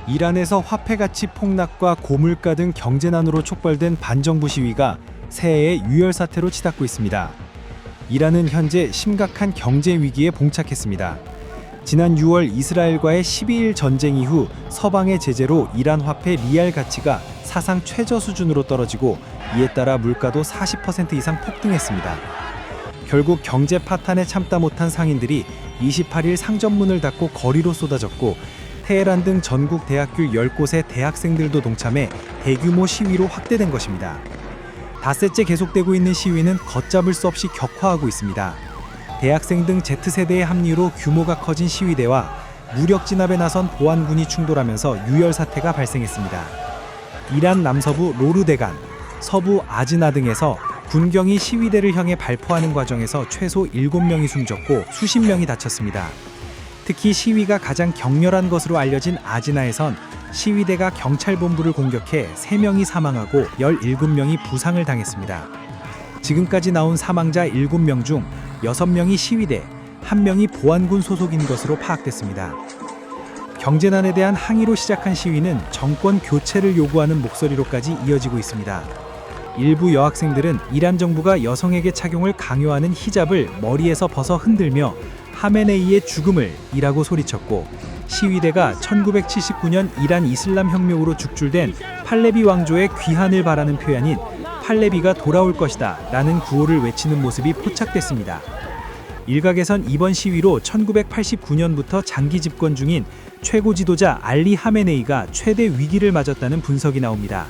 이란에서 화폐 가치 폭락과 고물가 등 경제난으로 촉발된 반정부 시위가 새해에 유혈 사태로 치닫고 있습니다. 이란은 현재 심각한 경제 위기에 봉착했습니다. 지난 6월 이스라엘과의 12일 전쟁 이후 서방의 제재로 이란 화폐 리알 가치가 사상 최저 수준으로 떨어지고 이에 따라 물가도 40% 이상 폭등했습니다. 결국 경제 파탄에 참다 못한 상인들이 28일 상점문을 닫고 거리로 쏟아졌고 테헤란 등 전국 대학교 10곳의 대학생들도 동참해 대규모 시위로 확대된 것입니다. 닷새째 계속되고 있는 시위는 걷잡을 수 없이 격화하고 있습니다. 대학생 등 Z세대의 합류로 규모가 커진 시위대와 무력 진압에 나선 보안군이 충돌하면서 유혈 사태가 발생했습니다. 이란 남서부 로르대간, 서부 아즈나 등에서 군경이 시위대를 향해 발포하는 과정에서 최소 7명이 숨졌고 수십 명이 다쳤습니다. 특히 시위가 가장 격렬한 것으로 알려진 아즈나에선 시위대가 경찰본부를 공격해 3명이 사망하고 17명이 부상을 당했습니다. 지금까지 나온 사망자 7명 중 6명이 시위대, 1명이 보안군 소속인 것으로 파악됐습니다. 경제난에 대한 항의로 시작한 시위는 정권 교체를 요구하는 목소리로까지 이어지고 있습니다. 일부 여학생들은 이란 정부가 여성에게 착용을 강요하는 히잡을 머리에서 벗어 흔들며 하메네이의 죽음을 이라고 소리쳤고, 시위대가 1979년 이란 이슬람 혁명으로 죽줄된 팔레비 왕조의 귀환을 바라는 표현인 팔레비가 돌아올 것이다 라는 구호를 외치는 모습이 포착됐습니다. 일각에선 이번 시위로 1989년부터 장기 집권 중인 최고 지도자 알리 하메네이가 최대 위기를 맞았다는 분석이 나옵니다.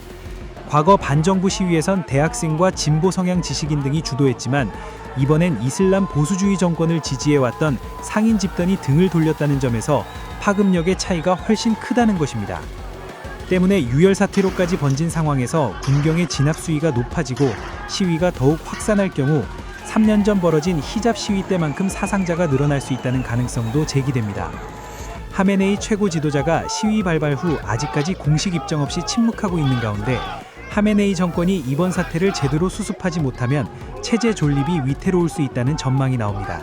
과거 반정부 시위에선 대학생과 진보 성향 지식인 등이 주도했지만 이번엔 이슬람 보수주의 정권을 지지해왔던 상인 집단이 등을 돌렸다는 점에서 파급력의 차이가 훨씬 크다는 것입니다. 때문에 유혈 사태로까지 번진 상황에서 군경의 진압 수위가 높아지고 시위가 더욱 확산할 경우 3년 전 벌어진 히잡 시위 때만큼 사상자가 늘어날 수 있다는 가능성도 제기됩니다. 하메네이 최고 지도자가 시위 발발 후 아직까지 공식 입장 없이 침묵하고 있는 가운데 하메네이 정권이 이번 사태를 제대로 수습하지 못하면 체제 존립이 위태로울 수 있다는 전망이 나옵니다.